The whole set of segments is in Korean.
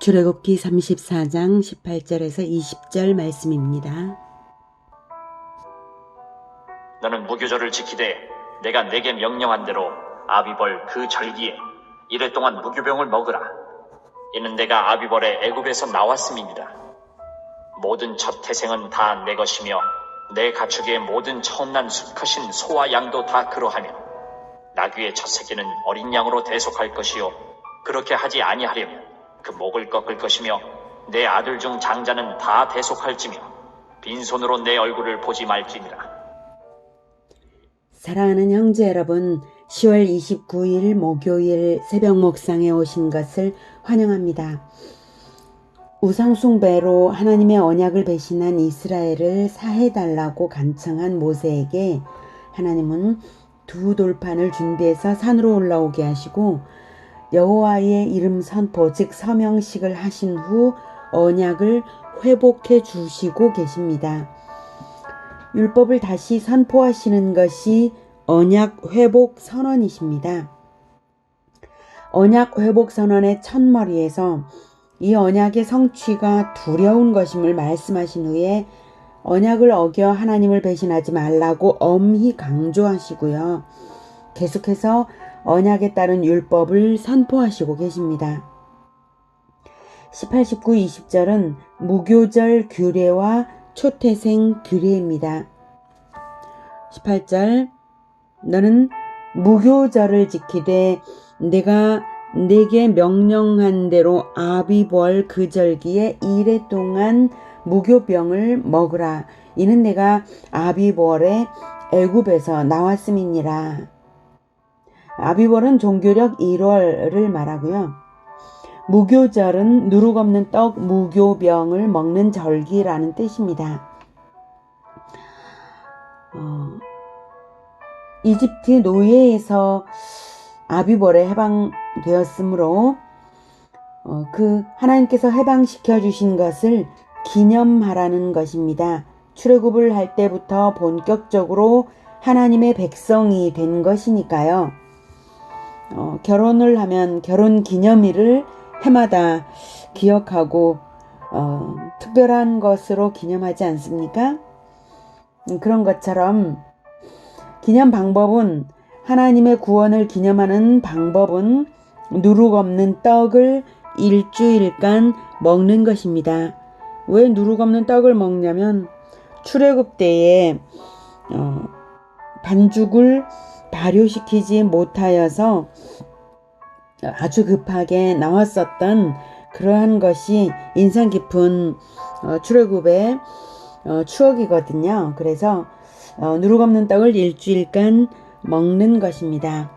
출애굽기 34장 18절에서 20절 말씀입니다. 너는 무교절을 지키되 내가 내게 명령한 대로 아비벌 그 절기에 이래 동안 무교병을 먹으라. 이는 내가 아비벌의 애굽에서 나왔음이니라. 모든 첫 태생은 다 내 것이며 내 가축의 모든 처음난 수컷인 소와 양도 다 그러하며 나귀의 첫 새끼는 어린 양으로 대속할 것이요 그렇게 하지 아니하려면 그 목을 꺾을 것이며 내 아들 중 장자는 다 대속할지며 빈손으로 내 얼굴을 보지 말지니라. 사랑하는 형제 여러분, 10월 29일 목요일 새벽 목상에 오신 것을 환영합니다. 우상숭배로 하나님의 언약을 배신한 이스라엘을 사해달라고 간청한 모세에게 하나님은 두 돌판을 준비해서 산으로 올라오게 하시고 여호와의 이름 선포 즉 서명식을 하신 후 언약을 회복해 주시고 계십니다. 율법을 다시 선포하시는 것이 언약 회복 선언이십니다. 언약 회복 선언의 첫머리에서 이 언약의 성취가 두려운 것임을 말씀하신 후에 언약을 어겨 하나님을 배신하지 말라고 엄히 강조하시고요. 계속해서 언약에 따른 율법을 선포하시고 계십니다. 18, 19, 20절은 무교절 규례와 초태생 규례입니다. 18절 너는 무교절을 지키되 내가 내게 명령한 대로 아비벌 그 절기에 이래 동안 무교병을 먹으라. 이는 내가 아비벌의 애굽에서 나왔음이니라. 아비벌은 종교력 1월을 말하고요. 무교절은 누룩 없는 떡 무교병을 먹는 절기라는 뜻입니다. 이집트 노예에서 아비벌에 해방되었으므로 그 하나님께서 해방시켜 주신 것을 기념하라는 것입니다. 출애굽을 할 때부터 본격적으로 하나님의 백성이 된 것이니까요. 결혼을 하면 결혼 기념일을 해마다 기억하고 특별한 것으로 기념하지 않습니까? 그런 것처럼 기념 방법은 하나님의 구원을 기념하는 방법은 누룩 없는 떡을 일주일간 먹는 것입니다. 왜 누룩 없는 떡을 먹냐면 출애굽 때에 반죽을 발효시키지 못하여서 아주 급하게 나왔었던 그러한 것이 인상 깊은 출애굽의 추억이거든요. 그래서 누룩 없는 떡을 일주일간 먹는 것입니다.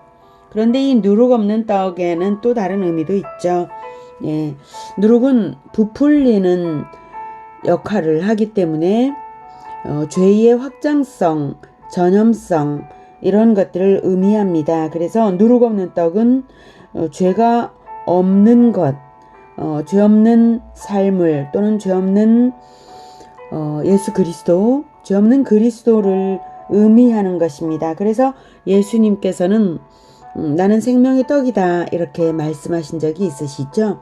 그런데 이 누룩 없는 떡에는 또 다른 의미도 있죠. 예, 누룩은 부풀리는 역할을 하기 때문에 죄의 확장성, 전염성 이런 것들을 의미합니다. 그래서 누룩 없는 떡은 죄가 없는 것, 죄 없는 삶을 또는 죄 없는 예수 그리스도, 죄 없는 그리스도를 의미하는 것입니다. 그래서 예수님께서는 나는 생명의 떡이다 이렇게 말씀하신 적이 있으시죠?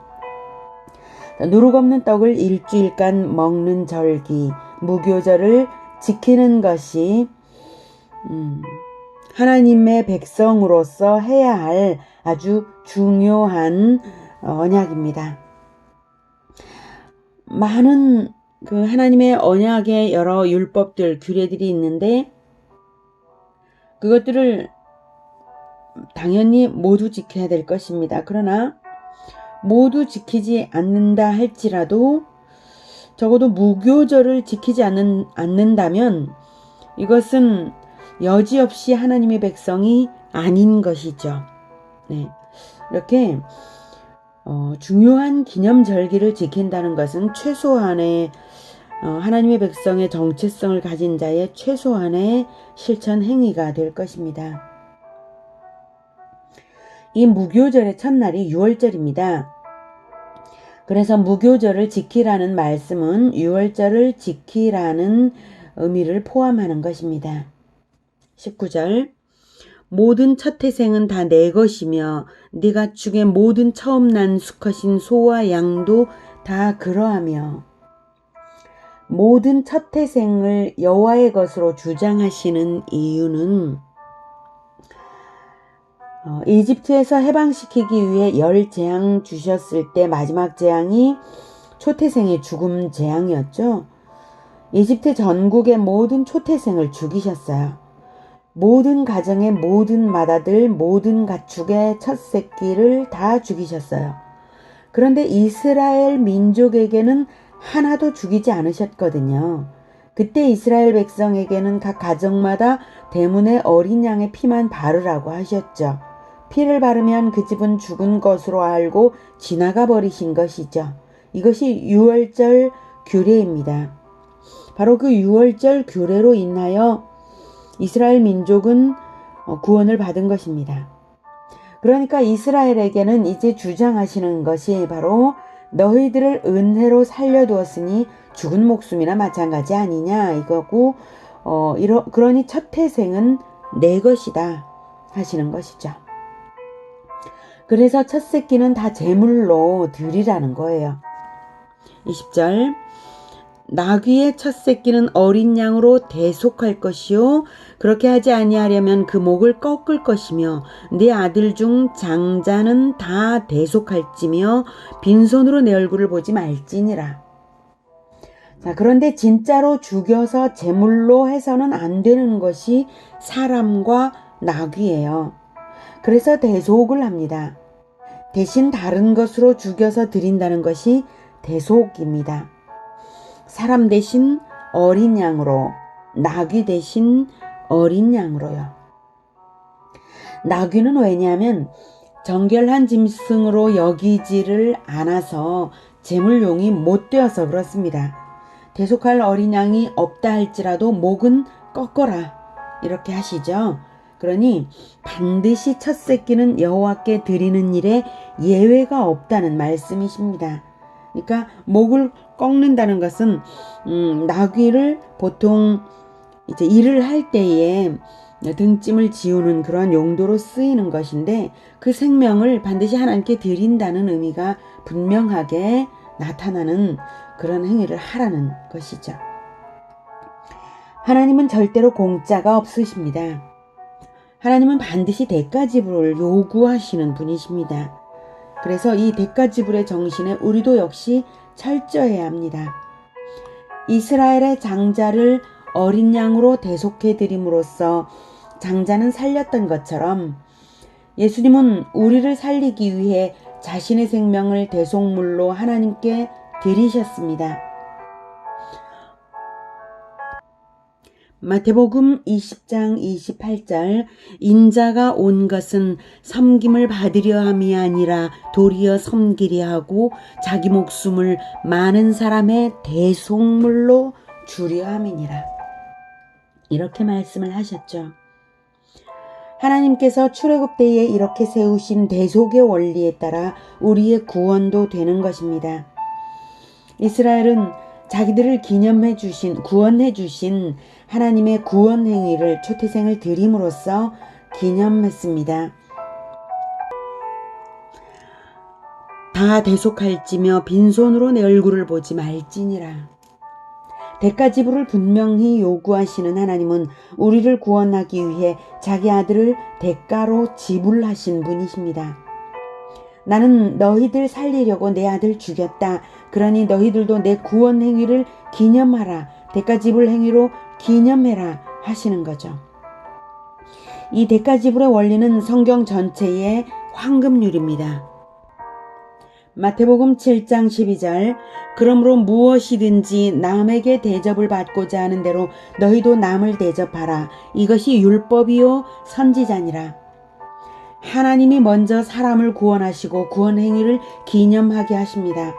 누룩 없는 떡을 일주일간 먹는 절기, 무교절을 지키는 것이 하나님의 백성으로서 해야 할 아주 중요한 언약입니다. 많은 그 하나님의 언약의 여러 율법들, 규례들이 있는데 그것들을 당연히 모두 지켜야 될 것입니다. 그러나 모두 지키지 않는다 할지라도 적어도 무교절을 지키지 않는다면 이것은 여지없이 하나님의 백성이 아닌 것이죠. 네. 이렇게 중요한 기념절기를 지킨다는 것은 최소한의 하나님의 백성의 정체성을 가진 자의 최소한의 실천 행위가 될 것입니다. 이 무교절의 첫날이 6월절입니다. 그래서 무교절을 지키라는 말씀은 6월절을 지키라는 의미를 포함하는 것입니다. 19절 모든 첫 태생은 다 내 것이며 네 가축의 모든 처음 난 수컷인 소와 양도 다 그러하며. 모든 첫 태생을 여호와의 것으로 주장하시는 이유는 이집트에서 해방시키기 위해 10재앙 주셨을 때 마지막 재앙이 초태생의 죽음 재앙이었죠. 이집트 전국의 모든 초태생을 죽이셨어요. 모든 가정의 모든 맏아들, 모든 가축의 첫 새끼를 다 죽이셨어요. 그런데 이스라엘 민족에게는 하나도 죽이지 않으셨거든요. 그때 이스라엘 백성에게는 각 가정마다 대문에 어린 양의 피만 바르라고 하셨죠. 피를 바르면 그 집은 죽은 것으로 알고 지나가 버리신 것이죠. 이것이 유월절 규례입니다. 바로 그 유월절 규례로 인하여 이스라엘 민족은 구원을 받은 것입니다. 그러니까 이스라엘에게는 이제 주장하시는 것이 바로 너희들을 은혜로 살려두었으니 죽은 목숨이나 마찬가지 아니냐 이거고 그러니 첫 태생은 내 것이다 하시는 것이죠. 그래서 첫 새끼는 다 제물로 드리라는 거예요. 20절 나귀의 첫 새끼는 어린 양으로 대속할 것이요 그렇게 하지 아니하려면 그 목을 꺾을 것이며 네 아들 중 장자는 다 대속할지며 빈손으로 내 얼굴을 보지 말지니라. 자, 그런데 진짜로 죽여서 제물로 해서는 안 되는 것이 사람과 나귀예요. 그래서 대속을 합니다. 대신 다른 것으로 죽여서 드린다는 것이 대속입니다. 사람 대신 어린 양으로, 나귀 대신 어린 양으로요. 나귀는 왜냐하면 정결한 짐승으로 여기지를 않아서 제물용이 못 되어서 그렇습니다. 대속할 어린 양이 없다 할지라도 목은 꺾어라 이렇게 하시죠. 그러니 반드시 첫 새끼는 여호와께 드리는 일에 예외가 없다는 말씀이십니다. 그러니까 목을 꺾는다는 것은 나귀를 보통 이제 일을 할 때에 등짐을 지우는 그런 용도로 쓰이는 것인데 그 생명을 반드시 하나님께 드린다는 의미가 분명하게 나타나는 그런 행위를 하라는 것이죠. 하나님은 절대로 공짜가 없으십니다. 하나님은 반드시 대가지불을 요구하시는 분이십니다. 그래서 이 대가지불의 정신에 우리도 역시 철저해야 합니다. 이스라엘의 장자를 어린 양으로 대속해 드림으로써 장자는 살렸던 것처럼 예수님은 우리를 살리기 위해 자신의 생명을 대속물로 하나님께 드리셨습니다. 마태복음 20장 28절 인자가 온 것은 섬김을 받으려 함이 아니라 도리어 섬기려 하고 자기 목숨을 많은 사람의 대속물로 주려 함이니라. 이렇게 말씀을 하셨죠. 하나님께서 출애굽 때에 이렇게 세우신 대속의 원리에 따라 우리의 구원도 되는 것입니다. 이스라엘은 자기들을 구원해 주신 하나님의 구원 행위를 초태생을 드림으로써 기념했습니다. 다 대속할지며 빈손으로 내 얼굴을 보지 말지니라. 대가지불을 분명히 요구하시는 하나님은 우리를 구원하기 위해 자기 아들을 대가로 지불하신 분이십니다. 나는 너희들 살리려고 내 아들 죽였다. 그러니 너희들도 내 구원 행위를 기념하라. 대가지불 행위로 기념해라 하시는 거죠. 이 대가지불의 원리는 성경 전체의 황금률입니다. 마태복음 7장 12절 그러므로 무엇이든지 남에게 대접을 받고자 하는 대로 너희도 남을 대접하라. 이것이 율법이요 선지자니라. 하나님이 먼저 사람을 구원하시고 구원 행위를 기념하게 하십니다.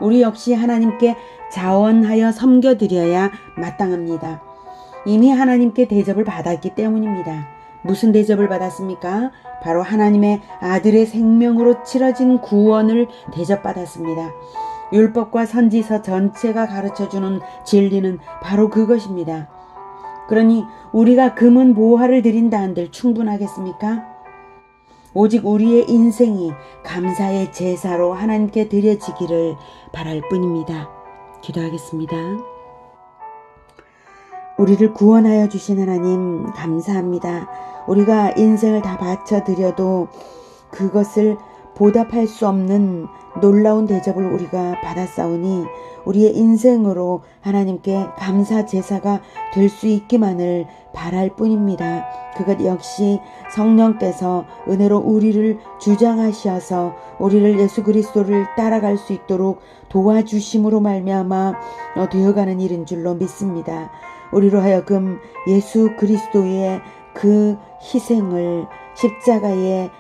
우리 역시 하나님께 자원하여 섬겨드려야 마땅합니다. 이미 하나님께 대접을 받았기 때문입니다. 무슨 대접을 받았습니까? 바로 하나님의 아들의 생명으로 치러진 구원을 대접받았습니다. 율법과 선지서 전체가 가르쳐주는 진리는 바로 그것입니다. 그러니 우리가 금은 보화를 드린다 한들 충분하겠습니까? 오직 우리의 인생이 감사의 제사로 하나님께 드려지기를 바랄 뿐입니다. 기도하겠습니다. 우리를 구원하여 주신 하나님 감사합니다. 우리가 인생을 다 바쳐 드려도 그것을 보답할 수 없는 놀라운 대접을 우리가 받았사오니 우리의 인생으로 하나님께 감사 제사가 될 수 있기만을 바랄 뿐입니다. 그것 역시 성령께서 은혜로 우리를 주장하셔서 우리를 예수 그리스도를 따라갈 수 있도록 도와주심으로 말미암아 되어가는 일인 줄로 믿습니다. 우리로 하여금 예수 그리스도의 그 희생을, 십자가의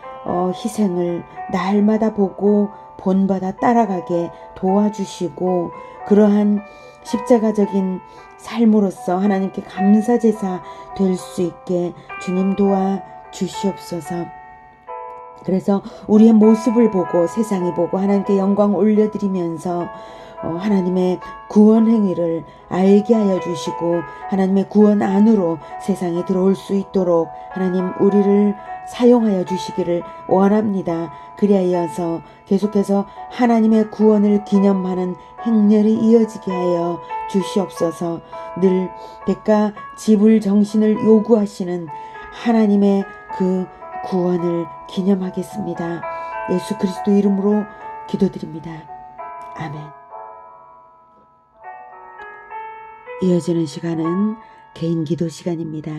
희생을 날마다 보고 본받아 따라가게 도와주시고 그러한 십자가적인 삶으로서 하나님께 감사제사 될 수 있게 주님 도와주시옵소서. 그래서 우리의 모습을 보고 세상이 보고 하나님께 영광 올려드리면서 하나님의 구원 행위를 알게 하여 주시고 하나님의 구원 안으로 세상에 들어올 수 있도록 하나님 우리를 사용하여 주시기를 원합니다. 그리하여서 계속해서 하나님의 구원을 기념하는 행렬이 이어지게 하여 주시옵소서. 늘 대가 지불 정신을 요구하시는 하나님의 그 구원을 기념하겠습니다. 예수 그리스도 이름으로 기도드립니다. 아멘. 이어지는 시간은 개인 기도 시간입니다.